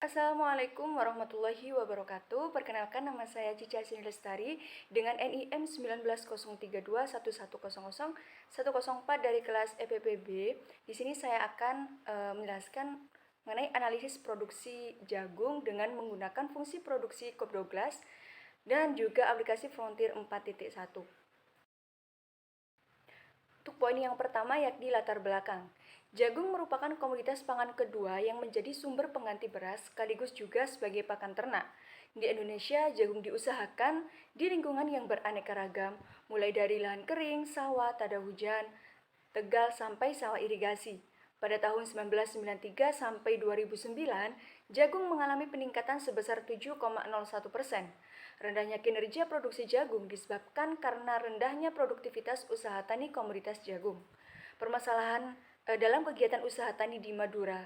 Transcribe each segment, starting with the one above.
Assalamualaikum warahmatullahi wabarakatuh. Perkenalkan, nama saya Cica Sini Lestari dengan NIM 190321100104 dari kelas EPPB. Di sini saya akan menjelaskan mengenai analisis produksi jagung dengan menggunakan fungsi produksi Cobdoglas dan juga aplikasi Frontier 4.1. Untuk poin yang pertama yakni latar belakang. Jagung merupakan komoditas pangan kedua yang menjadi sumber pengganti beras sekaligus juga sebagai pakan ternak. Di Indonesia, jagung diusahakan di lingkungan yang beraneka ragam, mulai dari lahan kering, sawah, tada hujan, tegal sampai sawah irigasi. Pada tahun 1993 sampai 2009, jagung mengalami peningkatan sebesar 7,01%. Rendahnya kinerja produksi jagung disebabkan karena rendahnya produktivitas usaha tani komoditas jagung. Permasalahan dalam kegiatan usaha tani di Madura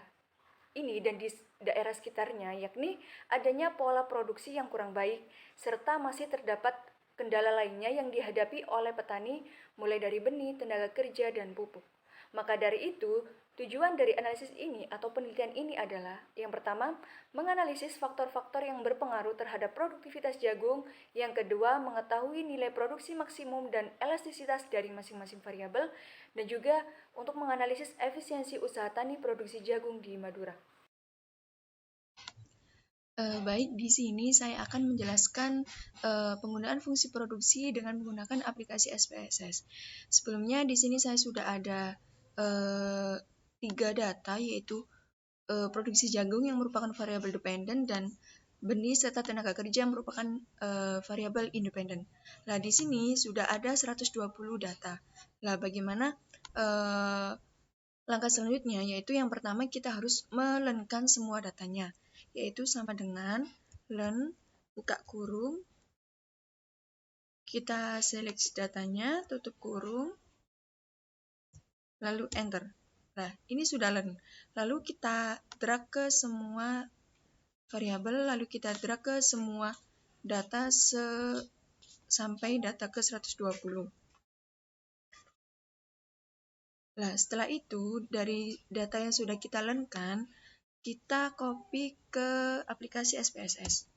ini dan di daerah sekitarnya yakni adanya pola produksi yang kurang baik serta masih terdapat kendala lainnya yang dihadapi oleh petani mulai dari benih, tenaga kerja, dan pupuk. Maka dari itu, tujuan dari analisis ini atau penelitian ini adalah yang pertama, menganalisis faktor-faktor yang berpengaruh terhadap produktivitas jagung, yang kedua, mengetahui nilai produksi maksimum dan elastisitas dari masing-masing variabel, dan juga untuk menganalisis efisiensi usaha tani produksi jagung di Madura. Baik, di sini saya akan menjelaskan penggunaan fungsi produksi dengan menggunakan aplikasi SPSS. Sebelumnya di sini saya sudah ada 3 data, yaitu produksi jagung yang merupakan variabel dependen dan benih serta tenaga kerja yang merupakan variabel independen. Nah, di sini sudah ada 120 data. Nah, bagaimana langkah selanjutnya? Yaitu yang pertama kita harus melenkan semua datanya, yaitu sama dengan len buka kurung, kita seleksi datanya, tutup kurung, lalu enter. Nah, ini sudah len. Lalu kita drag ke semua variabel, lalu kita drag ke semua data sampai data ke 120. Nah, setelah itu dari data yang sudah kita lenkan, kita copy ke aplikasi SPSS.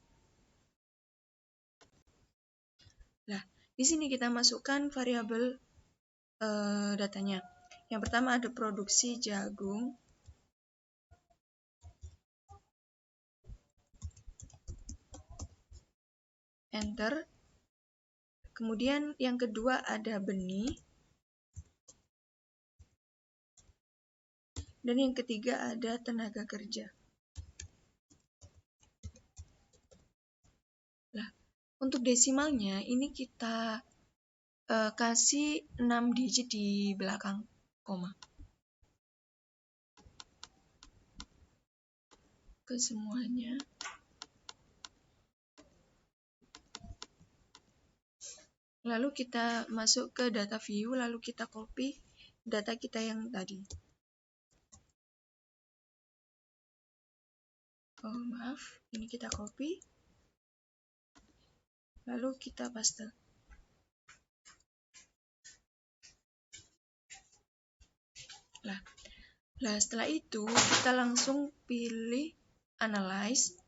Nah, di sini kita masukkan variabel datanya. Yang pertama ada produksi jagung. Enter. Kemudian yang kedua ada benih. Dan yang ketiga ada tenaga kerja. Nah, untuk desimalnya ini kita kasih 6 digit di belakang koma. Ke semuanya. Lalu kita masuk ke data view, lalu kita copy data kita yang tadi. Oh, maaf, ini kita copy. Lalu kita paste. Nah, setelah itu kita langsung pilih analyze,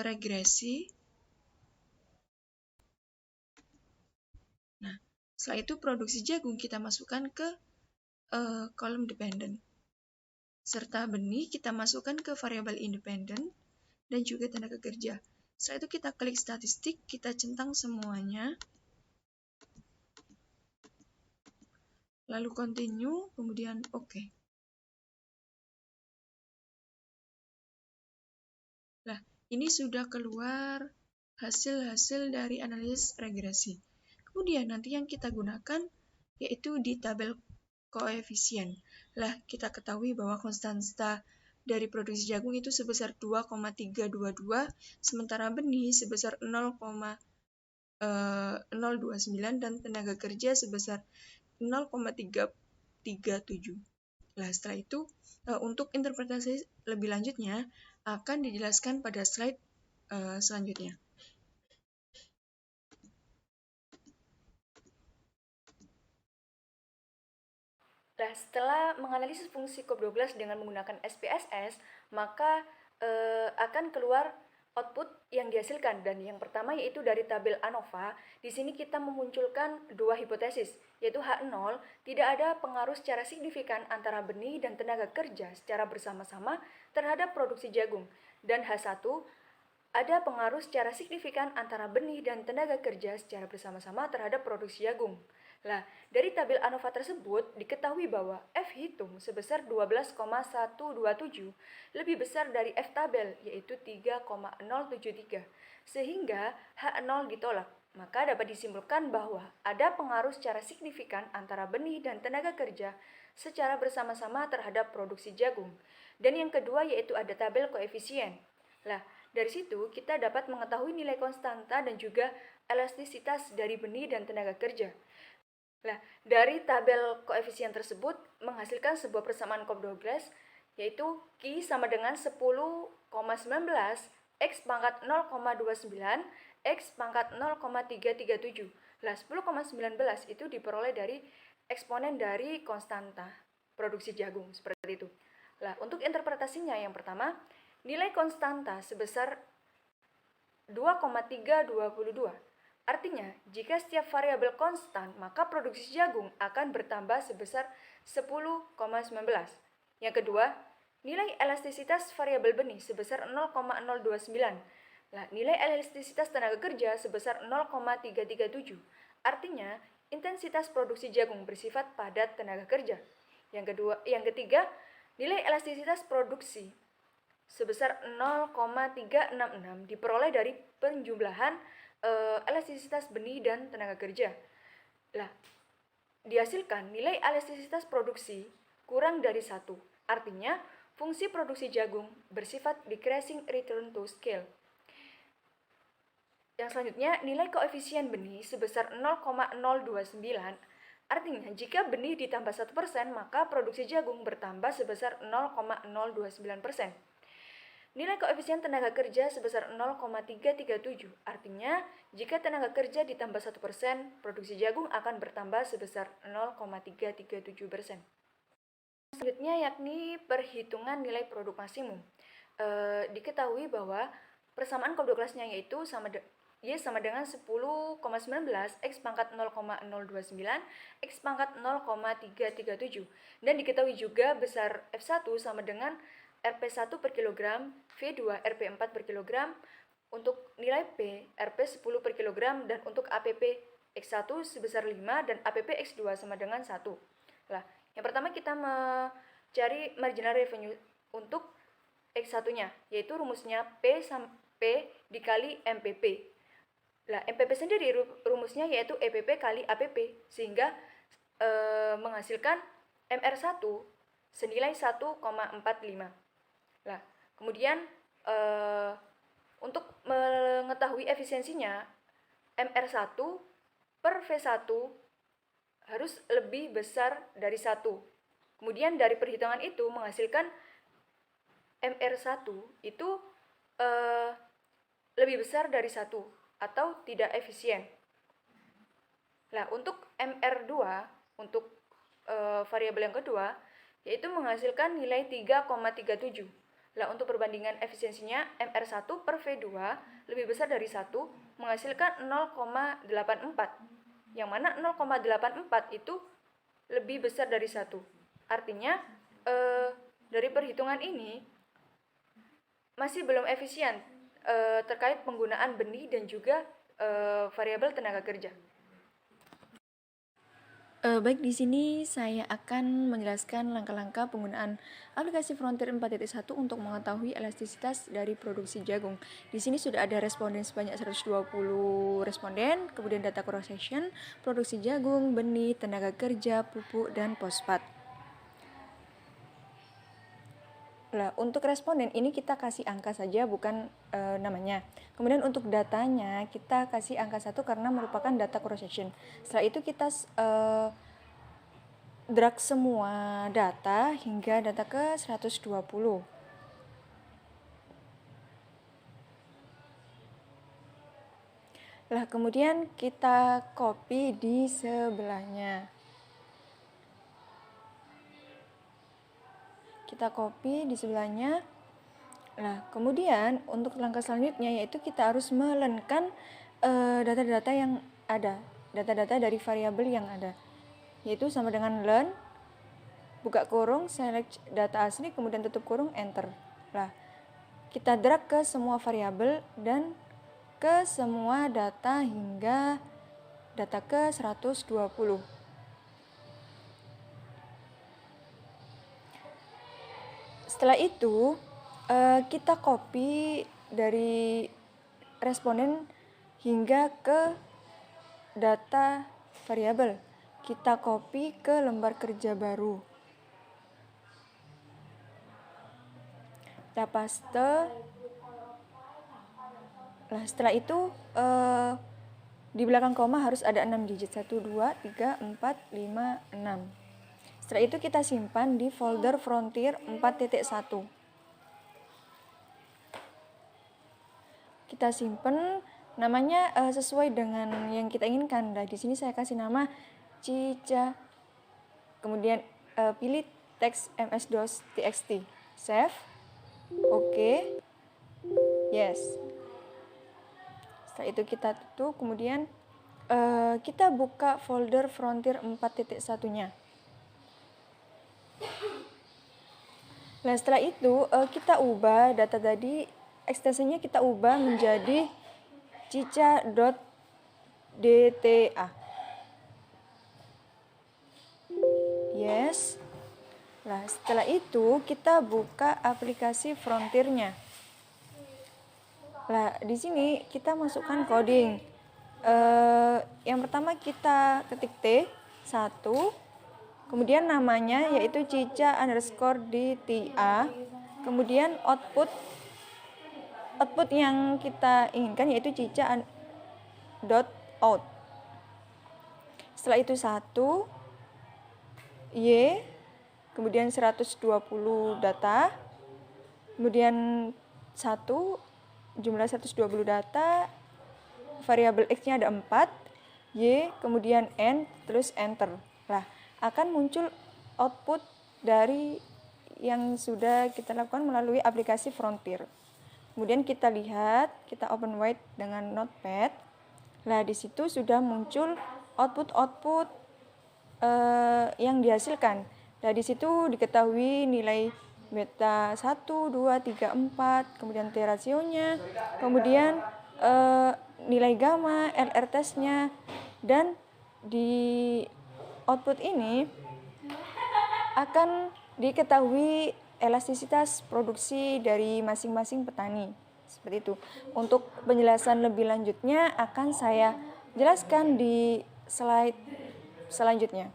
regresi. Nah, setelah itu produksi jagung kita masukkan ke kolom dependent. Serta benih kita masukkan ke variabel independen dan juga tenaga kerja. Setelah itu kita klik statistik, kita centang semuanya. Lalu continue, kemudian OK. Nah, ini sudah keluar hasil-hasil dari analisis regresi. Kemudian nanti yang kita gunakan yaitu di tabel koefisien. Lah, kita ketahui bahwa konstanta dari produksi jagung itu sebesar 2,322, sementara benih sebesar 0,029 dan tenaga kerja sebesar 0,337. Nah, setelah itu untuk interpretasi lebih lanjutnya akan dijelaskan pada slide selanjutnya. Nah, setelah menganalisis fungsi COP12 dengan menggunakan SPSS, maka akan keluar output yang dihasilkan, dan yang pertama yaitu dari tabel ANOVA. Di sini kita memunculkan dua hipotesis, yaitu H0 tidak ada pengaruh secara signifikan antara benih dan tenaga kerja secara bersama-sama terhadap produksi jagung, dan H1 ada pengaruh secara signifikan antara benih dan tenaga kerja secara bersama-sama terhadap produksi jagung. Nah, dari tabel ANOVA tersebut diketahui bahwa F hitung sebesar 12,127 lebih besar dari F tabel, yaitu 3,073, sehingga H0 ditolak. Maka dapat disimpulkan bahwa ada pengaruh secara signifikan antara benih dan tenaga kerja secara bersama-sama terhadap produksi jagung. Dan yang kedua yaitu ada tabel koefisien. Nah, dari situ kita dapat mengetahui nilai konstanta dan juga elastisitas dari benih dan tenaga kerja. Nah, dari tabel koefisien tersebut menghasilkan sebuah persamaan Cobb-Douglas, yaitu Q sama dengan 10,19 X pangkat 0,29 X pangkat 0,337. Nah, 10,19 itu diperoleh dari eksponen dari konstanta produksi jagung, seperti itu. Nah, untuk interpretasinya yang pertama, nilai konstanta sebesar 2,322. Artinya, jika setiap variabel konstan, maka produksi jagung akan bertambah sebesar 10,19. Yang kedua, nilai elastisitas variabel benih sebesar 0,029. Nah, nilai elastisitas tenaga kerja sebesar 0,337. Artinya, intensitas produksi jagung bersifat padat tenaga kerja. Yang ketiga, nilai elastisitas produksi sebesar 0,366 diperoleh dari penjumlahan elastisitas benih dan tenaga kerja. Lah, dihasilkan nilai elastisitas produksi kurang dari 1. Artinya, fungsi produksi jagung bersifat decreasing return to scale. Yang selanjutnya, nilai koefisien benih sebesar 0,029. Artinya, jika benih ditambah 1%, maka produksi jagung bertambah sebesar 0,029%. Nilai koefisien tenaga kerja sebesar 0,337. Artinya, jika tenaga kerja ditambah 1%, produksi jagung akan bertambah sebesar 0,337%. Selanjutnya yakni perhitungan nilai produk maksimum. Diketahui bahwa persamaan Cobb-Douglasnya yaitu Y sama dengan 10,19 X pangkat 0,029 X pangkat 0,337. Dan diketahui juga besar F1 sama dengan Rp1 per kilogram, V2 Rp4 per kilogram, untuk nilai P, Rp10 per kilogram, dan untuk APP X1 sebesar 5 dan APP X2 sama dengan 1. Nah, yang pertama kita mencari marginal revenue untuk X1-nya, yaitu rumusnya P dikali MPP. Nah, MPP sendiri rumusnya yaitu EPP kali APP, sehingga menghasilkan MR1 senilai 1,45. Nah, kemudian untuk mengetahui efisiensinya, MR1 per V1 harus lebih besar dari 1. Kemudian dari perhitungan itu menghasilkan MR1 itu lebih besar dari 1 atau tidak efisien. Nah, untuk MR2, untuk variabel yang kedua, yaitu menghasilkan nilai 3,37. Nah, untuk perbandingan efisiensinya, MR1 per V2 lebih besar dari 1, menghasilkan 0,84. Yang mana 0,84 itu lebih besar dari 1. Artinya, dari perhitungan ini masih belum efisien terkait penggunaan benih dan juga variabel tenaga kerja. Baik, di sini saya akan menjelaskan langkah-langkah penggunaan aplikasi Frontier 4.1 untuk mengetahui elastisitas dari produksi jagung. Di sini sudah ada responden sebanyak 120 responden, kemudian data cross section, produksi jagung, benih, tenaga kerja, pupuk, dan fosfat. Nah, untuk responden ini kita kasih angka saja, bukan namanya. Kemudian untuk datanya kita kasih angka 1 karena merupakan data cross section. Setelah itu kita drag semua data hingga data ke 120. Lah, kemudian kita copy di sebelahnya. Kita copy di sebelahnya. Nah, kemudian untuk langkah selanjutnya yaitu kita harus melenkan data-data yang ada, data-data dari variabel yang ada, yaitu sama dengan len, buka kurung, select data asli, kemudian tutup kurung, enter. Nah, kita drag ke semua variabel dan ke semua data hingga data ke 120. Setelah itu, kita copy dari responden hingga ke data variabel. Kita copy ke lembar kerja baru. Kita paste. Nah, setelah itu di belakang koma harus ada 6 digit. 1, 2, 3, 4, 5, 6. Setelah itu kita simpan di folder Frontier 4.1. Kita simpan namanya sesuai dengan yang kita inginkan. Nah, di sini saya kasih nama Cica. Kemudian pilih teks ms-dos.txt. Save. Oke. Yes. Setelah itu kita tutup, kemudian kita buka folder Frontier 4.1-nya. Nah, setelah itu kita ubah data tadi, ekstensinya kita ubah menjadi cica.dta. Yes. Nah, setelah itu kita buka aplikasi Frontier-nya. Nah, di sini kita masukkan coding. Yang pertama kita ketik T1, kemudian namanya yaitu cica_dta, kemudian output yang kita inginkan yaitu cica.out. Setelah itu 1 Y, kemudian 120 data, kemudian 1 jumlah 120 data, variabel X-nya ada 4, Y, kemudian N, terus enter. Nah, akan muncul output dari yang sudah kita lakukan melalui aplikasi Frontier. Kemudian kita lihat, kita open wide dengan Notepad. Nah, di situ sudah muncul output yang dihasilkan. Nah, di situ diketahui nilai beta 1, 2, 3, 4, kemudian T rasionya, kemudian nilai gamma, LR testnya, dan di output ini akan diketahui elastisitas produksi dari masing-masing petani. Seperti itu. Untuk penjelasan lebih lanjutnya akan saya jelaskan di slide selanjutnya.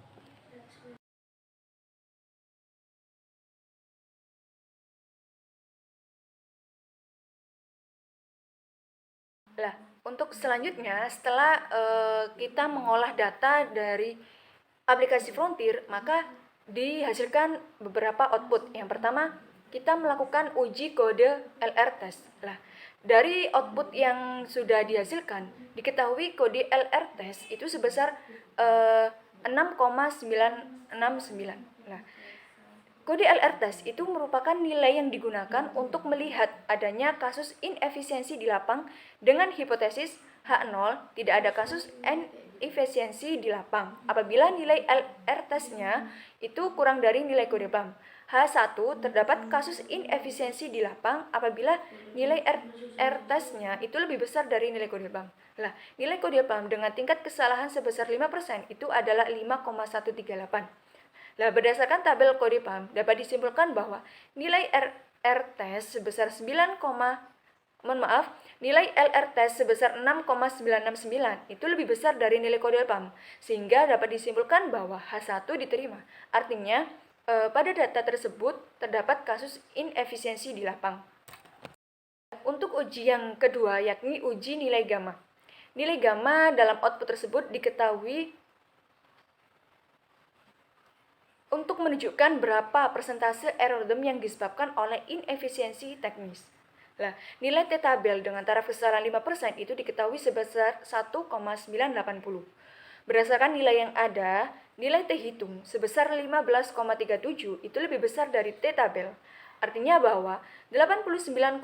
Nah, untuk selanjutnya setelah kita mengolah data dari aplikasi Frontier, maka dihasilkan beberapa output. Yang pertama, kita melakukan uji kode LR test. Nah, dari output yang sudah dihasilkan, diketahui kode LR test itu sebesar 6,969. Nah, kode LR test itu merupakan nilai yang digunakan untuk melihat adanya kasus inefisiensi di lapang dengan hipotesis H0 tidak ada kasus inefisiensi di lapang apabila nilai LR testnya itu kurang dari nilai kode PAM. H1 terdapat kasus inefisiensi di lapang apabila nilai R testnya itu lebih besar dari nilai kode PAM. Nah, nilai kode PAM dengan tingkat kesalahan sebesar 5% itu adalah 5,138. Nah, berdasarkan tabel kode PAM dapat disimpulkan bahwa nilai R test sebesar 9, nilai LR test sebesar 6,969 itu lebih besar dari nilai kode PAM, sehingga dapat disimpulkan bahwa H1 diterima. Artinya, pada data tersebut terdapat kasus inefisiensi di lapang. Untuk uji yang kedua, yakni uji nilai gamma. Nilai gamma dalam output tersebut diketahui untuk menunjukkan berapa persentase error random yang disebabkan oleh inefisiensi teknis. Nah, nilai T tabel dengan taraf kesalahan 5% itu diketahui sebesar 1,980. Berdasarkan nilai yang ada, nilai T hitung sebesar 15,37 itu lebih besar dari T tabel. Artinya bahwa 89,89%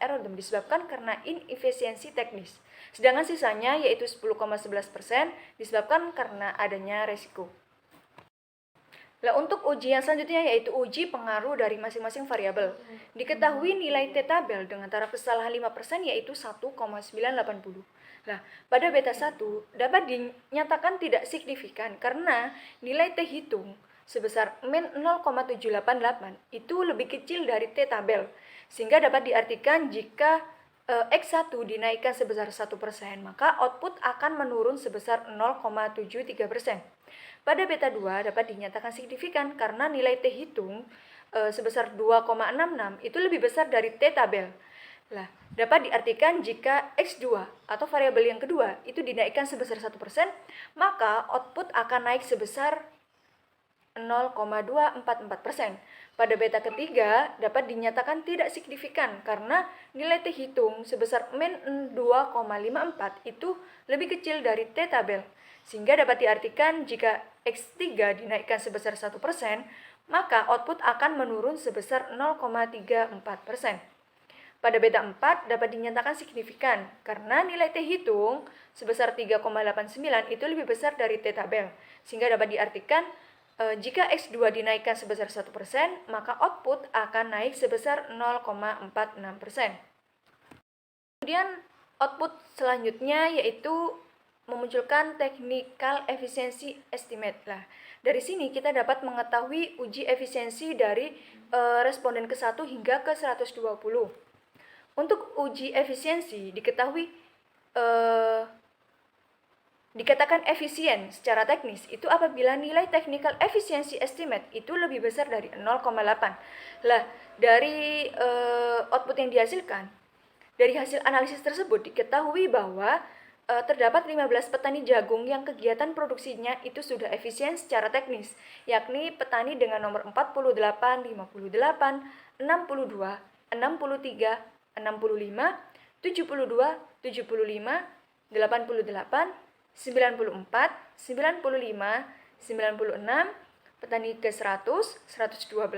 erodom disebabkan karena inefisiensi teknis, sedangkan sisanya yaitu 10,11% disebabkan karena adanya resiko. Nah, untuk uji yang selanjutnya yaitu uji pengaruh dari masing-masing variabel. Diketahui nilai T tabel dengan taraf kesalahan 5% yaitu 1,980. Nah, pada beta 1 dapat dinyatakan tidak signifikan karena nilai T hitung sebesar min 0,788 itu lebih kecil dari T tabel. Sehingga dapat diartikan jika X1 dinaikkan sebesar 1%, maka output akan menurun sebesar 0,73%. Pada beta 2 dapat dinyatakan signifikan karena nilai T hitung sebesar 2,66 itu lebih besar dari T tabel. Nah, dapat diartikan jika X2 atau variabel yang kedua itu dinaikkan sebesar 1%, maka output akan naik sebesar 0,244%. Pada beta ketiga dapat dinyatakan tidak signifikan karena nilai T hitung sebesar min 2,54 itu lebih kecil dari T tabel. Sehingga dapat diartikan jika X3 dinaikkan sebesar 1%, maka output akan menurun sebesar 0,34%. Pada beta 4 dapat dinyatakan signifikan karena nilai T hitung sebesar 3,89 itu lebih besar dari T tabel. Sehingga dapat diartikan jika X2 dinaikkan sebesar 1%, maka output akan naik sebesar 0,46%. Kemudian output selanjutnya yaitu memunculkan technical efficiency estimate. Nah, dari sini kita dapat mengetahui uji efisiensi dari responden ke-1 hingga ke 120. Untuk uji efisiensi dikatakan efisien secara teknis itu apabila nilai technical efficiency estimate itu lebih besar dari 0,8. Lah, dari output yang dihasilkan, dari hasil analisis tersebut diketahui bahwa terdapat 15 petani jagung yang kegiatan produksinya itu sudah efisien secara teknis, yakni petani dengan nomor 48, 58, 62, 63, 65, 72, 75, 75, 88, 94, 94, 95, 96, petani ke-100, 112,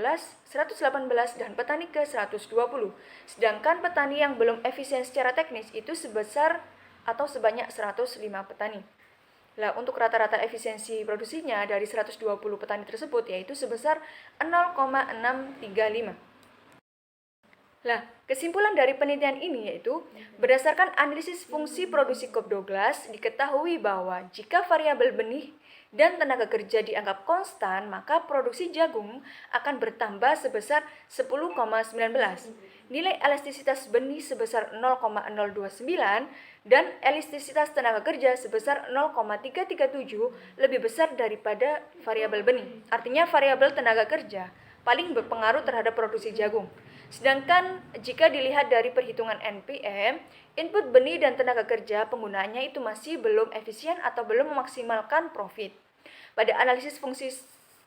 118, dan petani ke-120. Sedangkan petani yang belum efisien secara teknis itu sebanyak 105 petani. Nah, untuk rata-rata efisiensi produksinya dari 120 petani tersebut yaitu sebesar 0,635. Nah, kesimpulan dari penelitian ini yaitu berdasarkan analisis fungsi produksi Cobb Douglas diketahui bahwa jika variabel benih dan tenaga kerja dianggap konstan, maka produksi jagung akan bertambah sebesar 10,19. Nilai elastisitas benih sebesar 0,029 dan elastisitas tenaga kerja sebesar 0,337 lebih besar daripada variabel benih. Artinya variabel tenaga kerja paling berpengaruh terhadap produksi jagung. Sedangkan jika dilihat dari perhitungan NPM, input benih dan tenaga kerja penggunaannya itu masih belum efisien atau belum memaksimalkan profit. Pada analisis fungsi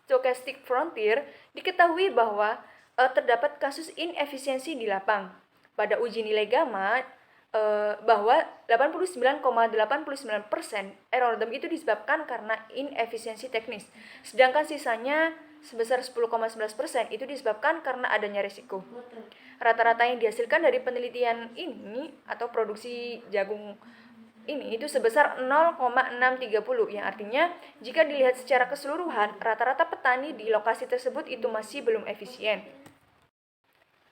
stochastic frontier, diketahui bahwa terdapat kasus inefisiensi di lapang. Pada uji nilai gamma, bahwa 89,89% error random itu disebabkan karena inefisiensi teknis. Sedangkan sisanya sebesar 10,11% itu disebabkan karena adanya risiko. Rata-rata yang dihasilkan dari penelitian ini atau produksi jagung ini itu sebesar 0,630, yang artinya jika dilihat secara keseluruhan rata-rata petani di lokasi tersebut itu masih belum efisien.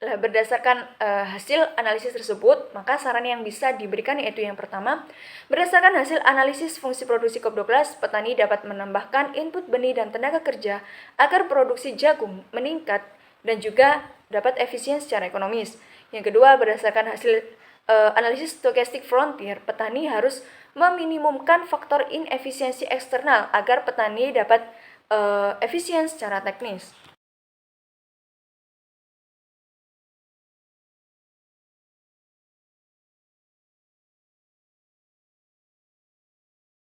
Nah, berdasarkan hasil analisis tersebut, maka saran yang bisa diberikan yaitu yang pertama, berdasarkan hasil analisis fungsi produksi Cobb Douglas, petani dapat menambahkan input benih dan tenaga kerja agar produksi jagung meningkat dan juga dapat efisien secara ekonomis. Yang kedua, berdasarkan hasil analisis stochastic frontier, petani harus meminimumkan faktor inefisiensi eksternal agar petani dapat efisien secara teknis.